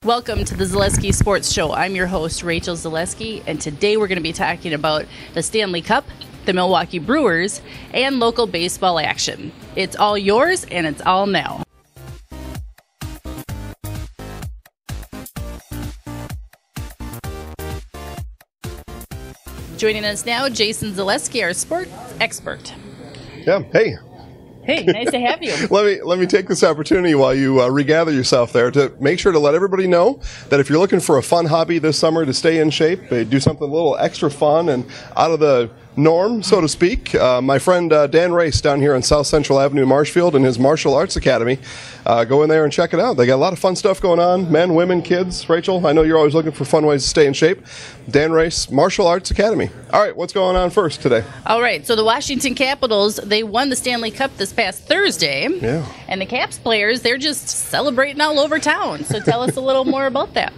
Welcome to the Zaleski Sports Show. I'm your host, Rachel Zaleski, and today we're going to be talking about the Stanley Cup, the Milwaukee Brewers, and local baseball action. It's all yours, and it's all now. Joining us now, Jason Zaleski, our sports expert. Yeah, hey. Hey, nice to have you. Let me take this opportunity while you regather yourself there to make sure to let everybody know that if you're looking for a fun hobby this summer to stay in shape, do something a little extra fun and out of the norm, so to speak, my friend Dan Race down here on South Central Avenue, Marshfield, and his Martial Arts Academy. Go in there and check it out. They got a lot of fun stuff going on. Men, women, kids. Rachel, I know you're always looking for fun ways to stay in shape. Dan Race, Martial Arts Academy. All right, what's going on first today? All right, so the Washington Capitals, they won the Stanley Cup this past Thursday. Yeah. And the Caps players, they're just celebrating all over town. So tell us a little more about that.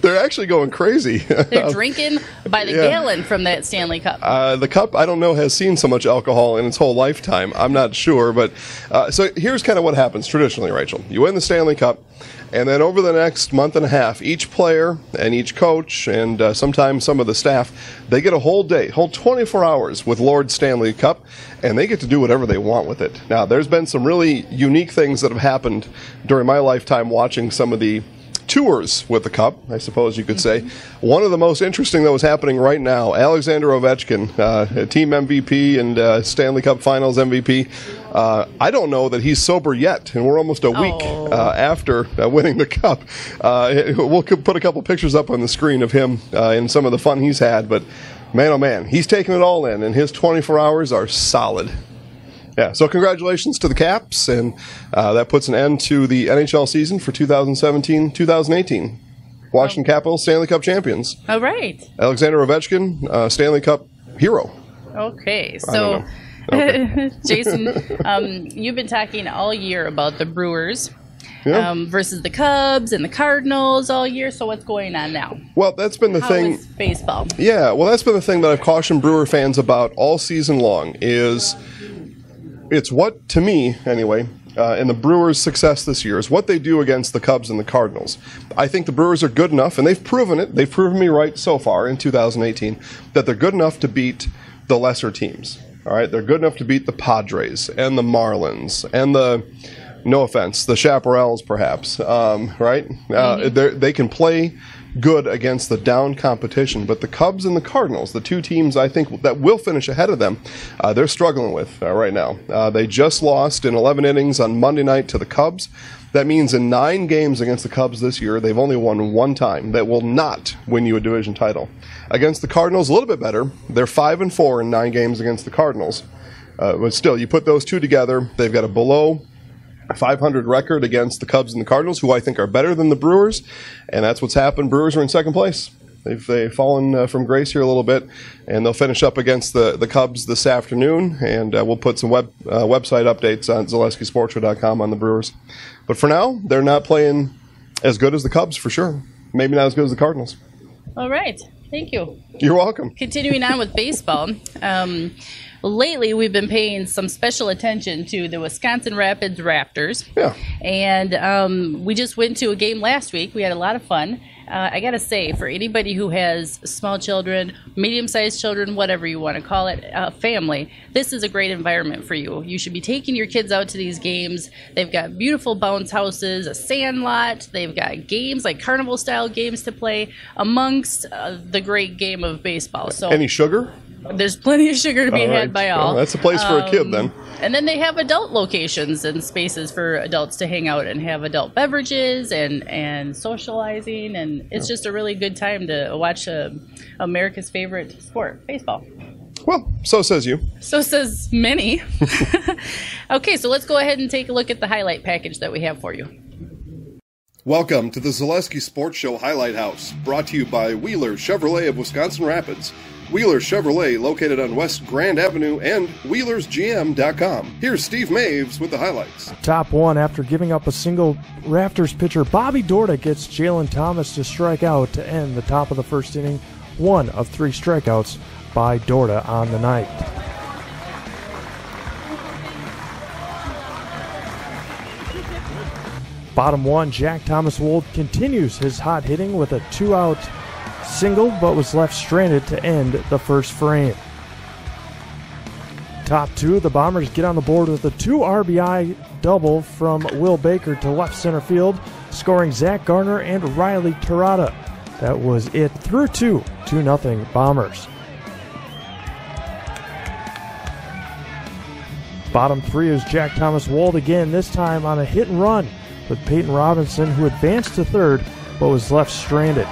They're actually going crazy. They're drinking by the gallon from that Stanley Cup. The Cup, I don't know, has seen so much alcohol in its whole lifetime. I'm not sure, but so here's kind of what happens traditionally, Rachel. You win the Stanley Cup, and then over the next month and a half, each player and each coach and sometimes some of the staff, they get a whole day, whole 24 hours with Lord Stanley Cup, and they get to do whatever they want with it. Now, there's been some really unique things that have happened during my lifetime watching some of the tours with the Cup, I suppose you could say. One of the most interesting that was happening right now, Alexander Ovechkin, team MVP and Stanley Cup Finals MVP. I don't know that he's sober yet, and we're almost a week after winning the Cup. We'll put a couple pictures up on the screen of him and some of the fun he's had, but man, oh man, he's taking it all in, and his 24 hours are solid. Yeah, so congratulations to the Caps, and that puts an end to the NHL season for 2017-2018. Washington Capitals, Stanley Cup champions. All right. Alexander Ovechkin, Stanley Cup hero. Okay, so okay. Jason, you've been talking all year about the Brewers versus the Cubs and the Cardinals all year, so what's going on now? Well, that's been the thing. How is baseball? Yeah, well, that's been the thing that I've cautioned Brewer fans about all season long is it's what, to me anyway, and the Brewers' success this year is what they do against the Cubs and the Cardinals. I think the Brewers are good enough, and they've proven it. They've proven me right so far in 2018 that they're good enough to beat the lesser teams. All right, they're good enough to beat the Padres and the Marlins and the, no offense, the Chaparrals perhaps. Right? They can play good against the down competition, but the Cubs and the Cardinals, the two teams I think that will finish ahead of them, they're struggling with right now. They just lost in 11 innings on Monday night to the Cubs. That means in 9 games against the Cubs this year, they've only won one time. That will not win you a division title. Against the Cardinals, a little bit better. They're 5-4 in 9 games against the Cardinals. But still, you put those two together, they've got a below 500 record against the Cubs and the Cardinals, who I think are better than the Brewers, and that's what's happened. Brewers are in second place. They've fallen from grace here a little bit, and they'll finish up against the Cubs this afternoon, and we'll put some website updates on ZaleskiSportsShow.com on the Brewers. But for now, they're not playing as good as the Cubs for sure. Maybe not as good as the Cardinals. All right. Thank you. You're welcome. Continuing on with baseball. Lately, we've been paying some special attention to the Wisconsin Rapids Raptors. Yeah. And we just went to a game last week. We had a lot of fun. I got to say, for anybody who has small children, medium-sized children, whatever you want to call it, family, this is a great environment for you. You should be taking your kids out to these games. They've got beautiful bounce houses, a sand lot. They've got games like carnival-style games to play amongst the great game of baseball. So, any sugar? There's plenty of sugar to be had by all. Well, that's a place for a kid then. And then they have adult locations and spaces for adults to hang out and have adult beverages and socializing. And it's just a really good time to watch America's favorite sport, baseball. Well, so says you. So says many. Okay, so let's go ahead and take a look at the highlight package that we have for you. Welcome to the Zaleski Sports Show Highlight House, brought to you by Wheeler Chevrolet of Wisconsin Rapids. Wheeler Chevrolet, located on West Grand Avenue, and WheelersGM.com. Here's Steve Maves with the highlights. Top one, after giving up a single, Raptors pitcher Bobby Dorda gets Jalen Thomas to strike out to end the top of the first inning. 1 of 3 strikeouts by Dorda on the night. Bottom one, Jack Thomas Wold continues his hot hitting with a 2-out single, but was left stranded to end the first frame. Top two, the Bombers get on the board with a 2 RBI double from Will Baker to left center field, scoring Zach Garner and Riley Terada. That was it through 2-0 Bombers. Bottom three is Jack Thomas Wold again, this time on a hit and run with Peyton Robinson, who advanced to third but was left stranded.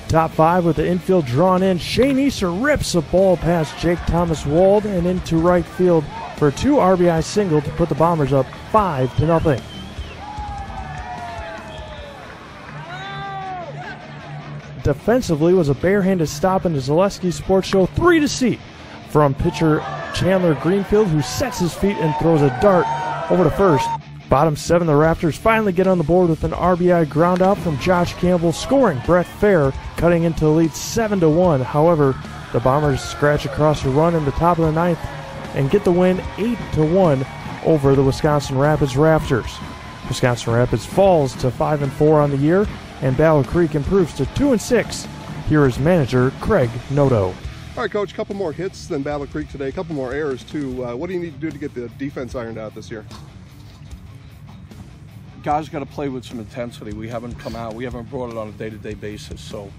Top five with the infield drawn in. Shane Easter rips a ball past Jake Thomas Wold and into right field for a 2 RBI single to put the Bombers up 5-0. Defensively was a barehanded stop in the Zaleski Sports Show 3-0 from pitcher Chandler Greenfield, who sets his feet and throws a dart over to first. Bottom seven, the Raptors finally get on the board with an RBI ground out from Josh Campbell, scoring Brett Fair, cutting into the lead 7-1. However, the Bombers scratch across a run in the top of the ninth and get the win 8-1 over the Wisconsin Rapids Raptors. Wisconsin Rapids falls to 5-4 on the year, and Battle Creek improves to 2-6. Here is manager Craig Noto. All right, Coach, a couple more hits than Battle Creek today, a couple more errors too. What do you need to do to get the defense ironed out this year? Guys got to play with some intensity. We haven't come out. We haven't brought it on a day-to-day basis. So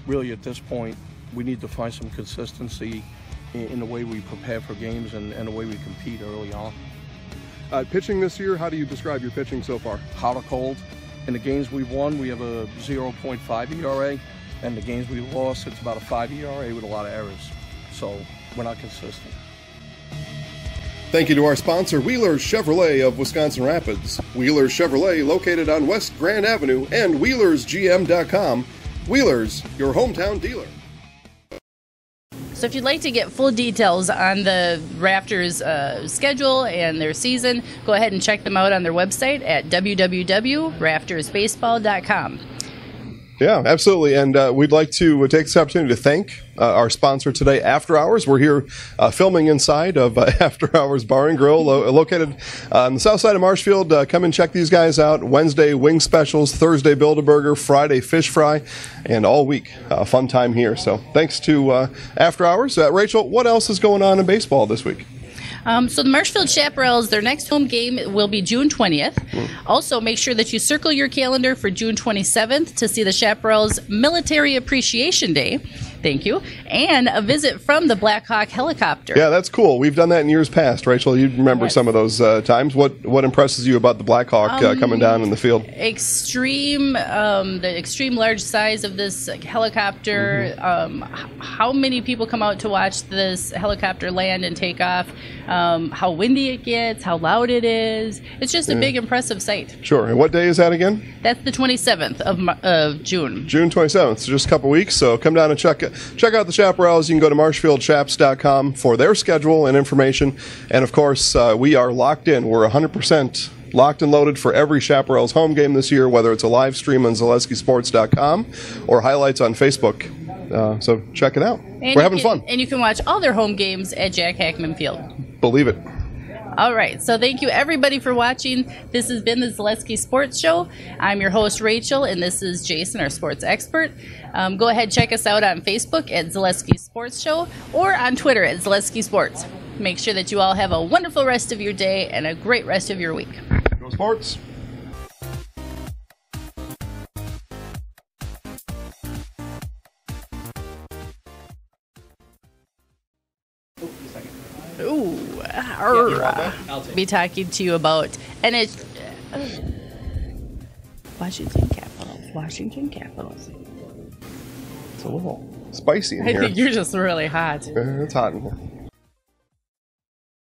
really at this point, we need to find some consistency in the way we prepare for games and the way we compete early on. Pitching this year, how do you describe your pitching so far? Hot or cold. In the games we've won, we have a 0.5 ERA. And the games we've lost, it's about a 5 ERA with a lot of errors. So we're not consistent. Thank you to our sponsor, Wheeler's Chevrolet of Wisconsin Rapids. Wheeler's Chevrolet, located on West Grand Avenue, and WheelersGM.com. Wheeler's, your hometown dealer. So if you'd like to get full details on the Raptors' schedule and their season, go ahead and check them out on their website at www.raptorsbaseball.com. Yeah, absolutely. And we'd like to take this opportunity to thank our sponsor today, After Hours. We're here filming inside of After Hours Bar and Grill, located on the south side of Marshfield. Come and check these guys out. Wednesday, wing specials. Thursday, Build-A-Burger. Friday, fish fry. And all week, fun time here. So thanks to After Hours. Rachel, what else is going on in baseball this week? So the Marshfield Chaparrals, their next home game will be June 20th. Also, make sure that you circle your calendar for June 27th to see the Chaparrals Military Appreciation Day. Thank you. And a visit from the Black Hawk helicopter. Yeah, that's cool. We've done that in years past. Rachel, you remember some of those times. What impresses you about the Black Hawk coming down in the field? The extreme large size of this helicopter. How many people come out to watch this helicopter land and take off? How windy it gets, how loud it is. It's just a big, impressive sight. Sure. And what day is that again? That's the 27th of June. June 27th, so just a couple weeks. So come down and check out the Chaparrals. You can go to marshfieldchaps.com for their schedule and information. And, of course, we are locked in. We're 100% locked and loaded for every Chaparrals home game this year, whether it's a live stream on ZaleskiSports.com or highlights on Facebook. So check it out. We're having fun. And you can watch all their home games at Jack Hackman Field. Believe it. All right. So thank you, everybody, for watching. This has been the Zaleski Sports Show. I'm your host, Rachel, and this is Jason, our sports expert. Go ahead, check us out on Facebook at Zaleski Sports Show or on Twitter at Zaleski Sports. Make sure that you all have a wonderful rest of your day and a great rest of your week. Go Sports. Ooh, be talking to you about Washington Capitals. It's a little spicy in I here. think you're just really hot. It's hot in here.